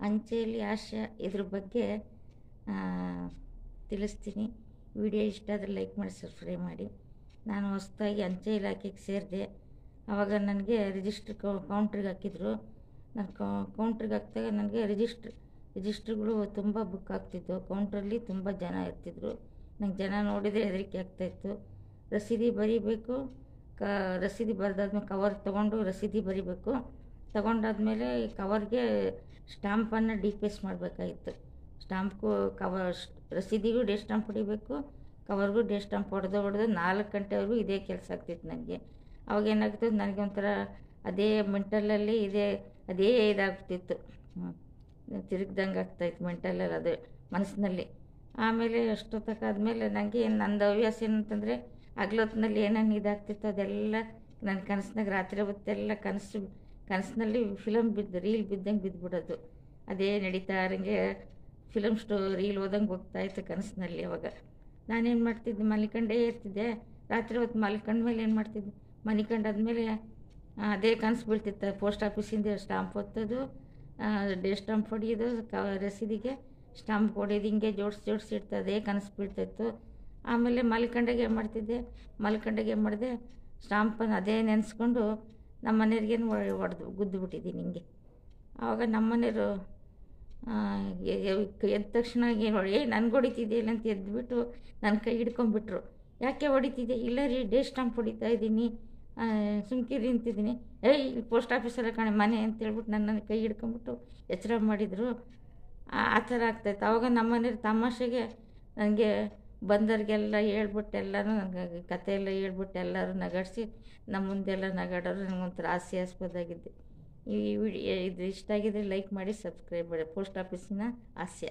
ಅಂಚೆಯಲ್ಲಿ ಆಶಯ ಇದ್ರ ಬಗ್ಗೆ ತಿಳಿಸ್ತೀನಿ. ವಿಡಿಯೋ ಇಷ್ಟ ಆದರೆ ಲೈಕ್ ಮಾಡಿ, ಸಬ್ಸ್ಕ್ರೈಬ್ ಮಾಡಿ. ನಾನು ಹೊಸದಾಗಿ ಅಂಚೆ ಇಲಾಖೆಗೆ ಸೇರಿದೆ. ಆವಾಗ ನನಗೆ ರಿಜಿಸ್ಟ್ರ್ ಕೌಂಟ್ರಿಗೆ ಹಾಕಿದ್ರು. ನಾನು ಕೌಂಟ್ರಿಗೆ ಹಾಕಿದಾಗ ನನಗೆ ರಿಜಿಸ್ಟ್ರುಗಳು ತುಂಬ ಬುಕ್ ಆಗ್ತಿತ್ತು. ಕೌಂಟ್ರಲ್ಲಿ ತುಂಬ ಜನ ಇರ್ತಿದ್ರು. ನಂಗೆ ಜನ ನೋಡಿದರೆ ಹೆದರಿಕೆ ಆಗ್ತಾಯಿತ್ತು. ರಸೀದಿ ಬರೀಬೇಕು. ರಸೀದಿ ಬರೆದಾದ್ಮೇಲೆ ಕವರ್ ತೊಗೊಂಡು ರಸೀದಿ ಬರೀಬೇಕು. ತಗೊಂಡಾದ್ಮೇಲೆ ಕವರ್ಗೆ ಸ್ಟ್ಯಾಂಪನ್ನು ಡಿಪೇಸ್ಟ್ ಮಾಡಬೇಕಾಗಿತ್ತು. ಸ್ಟ್ಯಾಂಪ್ಗೂ ರಸೀದಿಗೂ ಡೇ ಸ್ಟ್ಯಾಂಪ್ ಹೊಡಿಬೇಕು, ಕವರ್ಗೂ ಡೇ ಸ್ಟ್ಯಾಂಪ್ ಹೊಡೆದು 4 ಗಂಟೆವರೆಗೂ ಇದೇ ಕೆಲಸ ಆಗ್ತಿತ್ತು ನನಗೆ. ಅವಾಗ ಏನಾಗ್ತಿತ್ತು, ನನಗೆ ಒಂಥರ ಅದೇ ಮೆಂಟಲಲ್ಲಿ ಅದೇ ಇದಾಗ್ತಿತ್ತು, ತಿರುಗ್ದಂಗೆ ಆಗ್ತಾಯಿತ್ತು ಮೆಂಟಲಲ್ಲಿ, ಅದೇ ಮನಸ್ಸಿನಲ್ಲಿ. ಆಮೇಲೆ ಅಷ್ಟೊತ್ತಕ್ಕಾದ್ಮೇಲೆ ನನಗೆ ನಂದು ಹವ್ಯಾಸ ಏನಂತಂದರೆ, ಹಗ್ಲೊತ್ತಿನಲ್ಲಿ ಏನೇನು ಇದಾಗ್ತಿತ್ತು ಅದೆಲ್ಲ ನನ್ನ ಕನಸಿನಾಗ ರಾತ್ರಿ ಹೊತ್ತೆಲ್ಲ ಕನಸಿನಲ್ಲಿ ರೀಲ್ ಬಿದ್ದಂಗೆ ಬಿದ್ದುಬಿಡೋದು. ಅದೇ ನಡೀತಾ ಇರಂಗೆ ರೀಲ್ ಓದಂಗೆ ಹೋಗ್ತಾಯಿತ್ತು ಕನಸಿನಲ್ಲಿ. ಅವಾಗ ನಾನೇನು ಮಾಡ್ತಿದ್ದೆ, ಮಲ್ಕೊಂಡೇ ಇರ್ತಿದ್ದೆ. ರಾತ್ರಿ ಹೊತ್ತು ಮಲ್ಕೊಂಡ್ಮೇಲೆ ಏನು ಮಾಡ್ತಿದ್ದೆ, ಮಲ್ಕೊಂಡಾದ್ಮೇಲೆ ಅದೇ ಕನಸು ಬೀಳ್ತಿತ್ತು. ಪೋಸ್ಟ್ ಆಫೀಸಿಂದ ಸ್ಟಾಂಪ್ ಹೊತ್ತೋದು, ಡೇ ಸ್ಟಾಂಪ್ ಹೊಡೆಯೋದು, ರಸೀದಿಗೆ ಸ್ಟಾಂಪ್ ಹೊಡೆಯೋದು, ಹಿಂಗೆ ಜೋಡಿಸಿ ಇಡ್ತಾ ಅದೇ ಕನಸು ಬೀಳ್ತಾಯಿತ್ತು. ಆಮೇಲೆ ಮಲ್ಕೊಂಡಾಗ ಏನು ಮಾಡಿದೆ, ಸ್ಟಾಂಪನ್ನು ಅದೇ ನೆನೆಸ್ಕೊಂಡು ನಮ್ಮ ಮನೆಯವ್ರಿಗೇನು ಗುದ್ದು ಬಿಟ್ಟಿದ್ದೀನಿ ಹಿಂಗೆ. ಆವಾಗ ನಮ್ಮ ಮನೆಯವರು ಎದ್ದ ತಕ್ಷಣ ಏನು ನನಗೆ ಹೊಡಿತಿದ್ದಿಲ್ಲ ಅಂತ ಎದ್ದುಬಿಟ್ಟು ನನ್ನ ಕೈ ಹಿಡ್ಕೊಂಬಿಟ್ರು. ಯಾಕೆ ಹೊಡಿತಿದ್ದೆ? ಇಲ್ಲ ರೀ, ಡೇ ಸ್ಟಾಂಪ್ ಹೊಡಿತಾ ಇದ್ದೀನಿ, ಸುಮ್ಕಿರಿ ಅಂತಿದ್ದೀನಿ. ಇಲ್ಲಿ ಪೋಸ್ಟ್ ಆಫೀಸಲ್ಲ ಕಾಣೆ ಮನೆ ಅಂತೇಳ್ಬಿಟ್ಟು ನನ್ನ ಕೈ ಹಿಡ್ಕೊಂಬಿಟ್ಟು ಎಚ್ಚರ ಮಾಡಿದರು. ಆ ಥರ ಆಗ್ತಾಯಿತ್ತು. ಆವಾಗ ನಮ್ಮ ಮನೆಯವ್ರು ತಮಾಷೆಗೆ ನನಗೆ ಬಂದವ್ರಿಗೆಲ್ಲ ಹೇಳ್ಬಿಟ್ಟು ಎಲ್ಲರೂ ನನಗೆ ಕತೆ ಎಲ್ಲ ಹೇಳ್ಬಿಟ್ಟು ಎಲ್ಲರೂ ನಗಾಡಿಸಿ ನಮ್ಮ ಮುಂದೆಲ್ಲ ನಗಾಡೋರು. ನನಗೊಂಥರ ಹಾಸ್ಯಾಸ್ಪದ ಆಗಿದ್ದೆ. ಈ ವಿಡಿಯೋ ಇದು ಇಷ್ಟ ಆಗಿದ್ರೆ ಲೈಕ್ ಮಾಡಿ, ಸಬ್ಸ್ಕ್ರೈಬ್ ಮಾಡಿ. ಪೋಸ್ಟ್ ಆಫೀಸಿನ ಹಾಸ್ಯ.